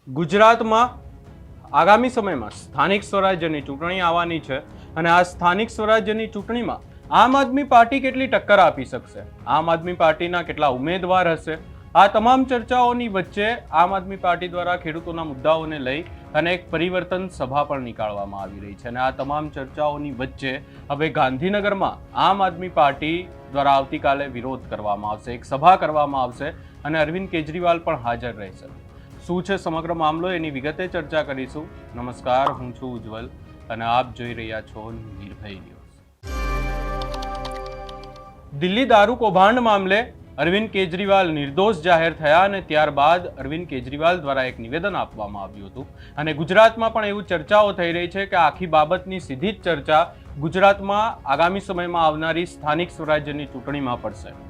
ગુજરાતમાં આગામી સમયમાં સ્થાનિક સ્વરાજ્યની ચૂંટણી આવવાની છે અને આ સ્થાનિક સ્વરાજ્યની ચૂંટણીમાં આમ આદમી પાર્ટી કેટલી ટક્કર આપી શકશે, આમ આદમી પાર્ટીના કેટલા ઉમેદવાર હશે, આ તમામ ચર્ચાઓની વચ્ચે આમ આદમી પાર્ટી દ્વારા ખેડૂતોના મુદ્દાઓને લઈ અને એક પરિવર્તન સભા પણ નીકાળવામાં આવી રહી છે અને આ તમામ ચર્ચાઓની વચ્ચે હવે ગાંધીનગરમાં આમ આદમી પાર્ટી દ્વારા આવતીકાલે વિરોધ કરવામાં આવશે, એક સભા કરવામાં આવશે અને અરવિંદ કેજરીવાલ પણ હાજર રહેશે. શું છે સમગ્ર મામલો એની વિગતે ચર્ચા કરીશું. નમસ્કાર, હું છું ઉજ્જવલ અને આપ જોઈ રહ્યા છો નિર્ભય ન્યૂઝ. દિલ્હી દારૂ કૌભાંડ મામલે અરવિંદ કેજરીવાલ નિર્દોષ જાહેર થયા અને ત્યારબાદ અરવિંદ કેજરીવાલ દ્વારા એક નિવેદન આપવામાં આવ્યું હતું અને ગુજરાતમાં પણ એવું ચર્ચાઓ થઈ રહી છે કે આખી બાબતની સીધી જ ચર્ચા ગુજરાતમાં આગામી સમયમાં આવનારી સ્થાનિક સ્વરાજ્યની ચૂંટણીમાં પડશે.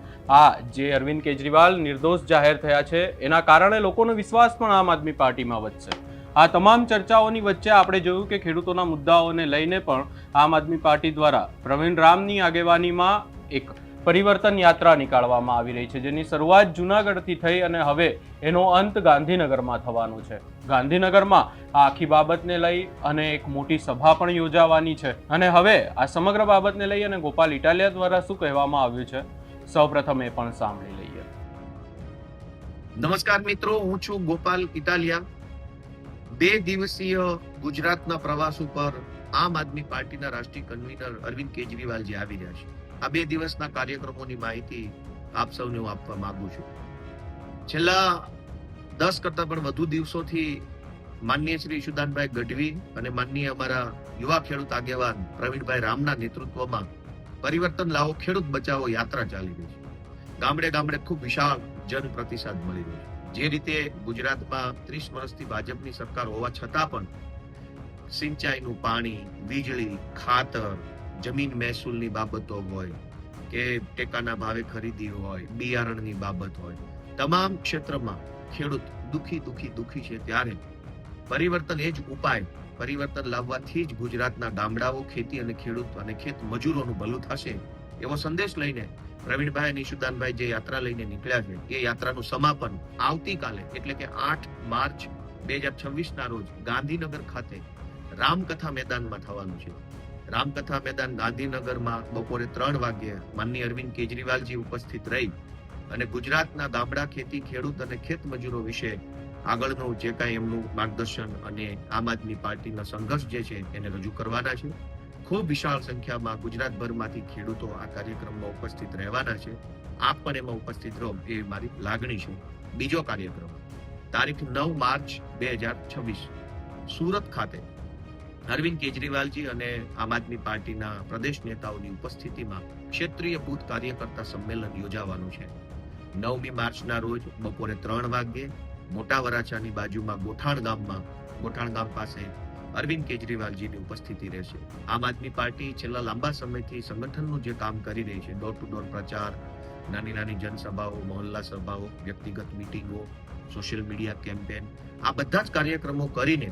જે અરવિંદ કેજરીવાલ નિર્દોષ જાહેર થયા છે એના કારણે લોકોનો વિશ્વાસ પણ આમ આદમી પાર્ટીમાં વધશે. આ તમામ ચર્ચાઓની વચ્ચે આપણે જોયું કે ખેડૂતોના મુદ્દાઓને લઈને પણ આમ આદમી પાર્ટી દ્વારા પ્રવીણ રામની આગેવાનીમાં એક પરિવર્તન યાત્રા નીકાળવામાં આવી રહી છે, જેની શરૂઆત જૂનાગઢથી થઈ અને હવે એનો અંત ગાંધીનગરમાં થવાનો છે. ગાંધીનગરમાં આ આખી બાબતને લઈ અને એક મોટી સભા પણ યોજાવાની છે અને હવે આ સમગ્ર બાબતને લઈ અને ગોપાલ ઇટાલિયા દ્વારા શું કહેવામાં આવ્યું છે સૌપ્રથમ એ પણ સાંભળી લઈએ. નમસ્કાર મિત્રો, હું છું ગોપાલ ઇટાલિયા. 2 દિવસીય ગુજરાતના પ્રવાસ ઉપર આમ આદમી પાર્ટીના રાષ્ટ્રીય કન્વીનર અરવિંદ કેજરીવાલજી આવી રહ્યા છે. આ 2 દિવસના કાર્યક્રમોની માહિતી આપ સૌને હું આપવા માંગુ છું. છેલ્લા 10 કરતા પણ વધુ દિવસોથી માનનીય શ્રી ઈશુદાનભાઈ ગઢવી અને માનનીય અમારા યુવા ખેડૂત આગેવાન પ્રવીણભાઈ રામના નેતૃત્વમાં પરિવર્તન લાવો ખેડૂત બચાવો યાત્રા ચાલી રહી છે. ગામડે ગામડે ખૂબ વિશાળ જન પ્રતિસાદ મળી રહ્યો છે. જે રીતે ગુજરાતમાં 30 વર્ષથી ભાજપની સરકાર હોવા છતાં પણ સિંચાઈનું પાણી, વીજળી, ખાતર, જમીન મહેસૂલની બાબતો હોય કે ટેકાના ભાવે ખરીદી હોય, બિયારણની બાબત હોય, તમામ ક્ષેત્રમાં ખેડૂત દુખી છે. ત્યારે પરિવર્તન એ જ ઉપાય, પરિવર્તન લાવવાથી જ ગુજરાતના ગામડાઓ, ખેતી અને ખેડૂત અને ખેત મજૂરોનું ભલું થશે એવો સંદેશ લઈને પ્રવીણભાઈ અને ઈશુદાનભાઈ જે યાત્રા લઈને નીકળ્યા છે એ યાત્રાનું સમાપન આવતીકાલે એટલે કે 8 માર્ચ 2026 ના રોજ ગાંધીનગર ખાતે રામકથા મેદાનમાં થવાનું છે. રામકથા મેદાન ગાંધીનગરમાં બપોરે 3 વાગ્યે માનનીય અરવિંદ કેજરીવાલજી ઉપસ્થિત રહી અને ગુજરાતના ગામડા, ખેતી, ખેડૂત અને ખેત મજૂરો વિશે આગળનું જે કાંઈ એમનું માર્ગદર્શન અને આમ આદમી પાર્ટીનો સંઘર્ષ જે છે એને રજૂ કરવાના છે. ખૂબ વિશાળ સંખ્યામાં ગુજરાતભરમાંથી ખેડૂતો આ કાર્યક્રમમાં ઉપસ્થિત રહેવાના છે. આપ પણ એમાં ઉપસ્થિત રહો એ મારી લાગણી છે. બીજો કાર્યક્રમ તારીખ 9 માર્ચ 2026 સુરત ખાતે અરવિંદ કેજરીવાલજી અને આમ આદમી પાર્ટીના પ્રદેશ નેતાઓની ઉપસ્થિતિમાં ક્ષેત્રીય બૂથ કાર્યકર્તા સંમેલન યોજાવાનું છે. 9મી માર્ચના રોજ બપોરે 3 વાગ્યે મોટા વરાછાની બાજુમાં ગોઠાણ ગામ પાસે અરવિંદ કેજરીવાલજીની ઉપસ્થિતિ રહેશે. આમ આદમી પાર્ટી છેલ્લા લાંબા સમયથી સંગઠનનું જે કામ કરી રહી છે, ડોર ટુ ડોર પ્રચાર, નાની જનસભાઓ, મહોલ્લા સભાઓ, વ્યક્તિગત મીટિંગો, સોશિયલ મીડિયા કેમ્પેન, આ બધા જ કાર્યક્રમો કરીને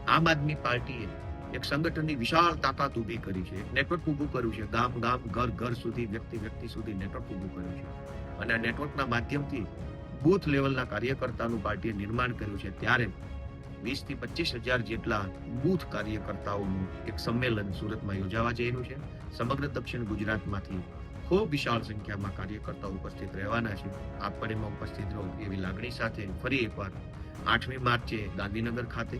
આમ આદમી પાર્ટીએ એક સંગઠનની વિશાળ તાકાત ઊભી કરી છે, નેટવર્ક ઊભું કર્યું છે. ગામ, ઘર સુધી, વ્યક્તિ સુધી નેટવર્ક ઊભું કર્યું છે અને આ નેટવર્કના માધ્યમથી બૂથ લેવલના કાર્યકર્તાનું પાર્ટીએ નિર્માણ કર્યું છે. ત્યારે 20 થી 25 હજાર જેટલા બૂથ કાર્યકર્તાઓનું એક સંમેલન સુરતમાં યોજાવા જઈ રહ્યું છે. સમગ્ર દક્ષિણ ગુજરાતમાંથી ખૂબ વિશાળ સંખ્યામાં કાર્યકર્તાઓ ઉપસ્થિત રહેવાના છે. આપ પણ એમાં ઉપસ્થિત રહો એવી લાગણી સાથે ફરી એકવાર 8મી માર્ચે ગાંધીનગર ખાતે,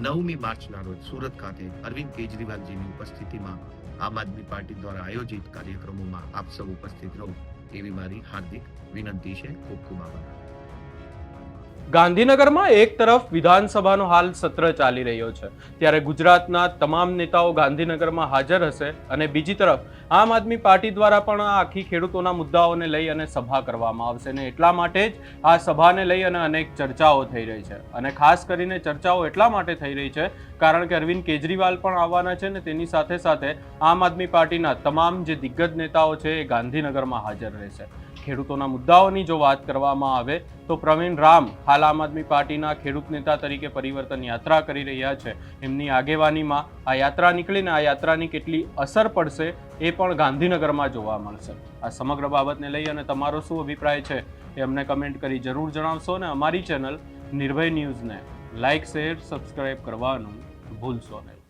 9મી માર્ચના રોજ સુરત ખાતે અરવિંદ કેજરીવાલજીની ઉપસ્થિતિમાં આમ આદમી પાર્ટી દ્વારા આયોજિત કાર્યક્રમોમાં આપ સૌ ઉપસ્થિત રહો એવી મારી હાર્દિક વિનંતી છે. ખૂબ ખૂબ આભાર. ગાંધીનગરમાં એક તરફ વિધાનસભાનો હાલ સત્ર ચાલી રહ્યો છે, ત્યારે ગુજરાતના તમામ નેતાઓ ગાંધીનગરમાં હાજર હશે અને બીજી તરફ આમ આદમી પાર્ટી દ્વારા પણ આખી ખેડૂતોના મુદ્દાઓને લઈ અને સભા કરવામાં આવશે અને એટલા માટે જ આ સભાને લઈ અને અનેક ચર્ચાઓ થઈ રહી છે. અને ખાસ કરીને ચર્ચાઓ એટલા માટે થઈ રહી છે કારણ કે અરવિંદ કેજરીવાલ પણ આવવાના છે અને તેની સાથે સાથે આમ આદમી પાર્ટીના તમામ જે દિગ્ગજ નેતાઓ છે એ ગાંધીનગરમાં હાજર રહેશે. ખેડૂતોના મુદ્દાઓની જો વાત કરવામાં આવે તો પ્રવીણ રામ હાલ આમ આદમી પાર્ટીના ખેડૂત નેતા તરીકે પરિવર્તન યાત્રા કરી રહ્યા છે. એમની આગેવાનીમાં આ યાત્રા નીકળીને આ યાત્રાની કેટલી અસર પડશે એ પણ ગાંધીનગરમાં જોવા મળશે. આ સમગ્ર બાબતને લઈ અને તમારો શું અભિપ્રાય છે એ અમને કમેન્ટ કરી જરૂર જણાવશો અને અમારી ચેનલ નિર્ભય ન્યૂઝને લાઇક શેર સબસ્ક્રાઇબ કરવાનું ભૂલશો નહીં.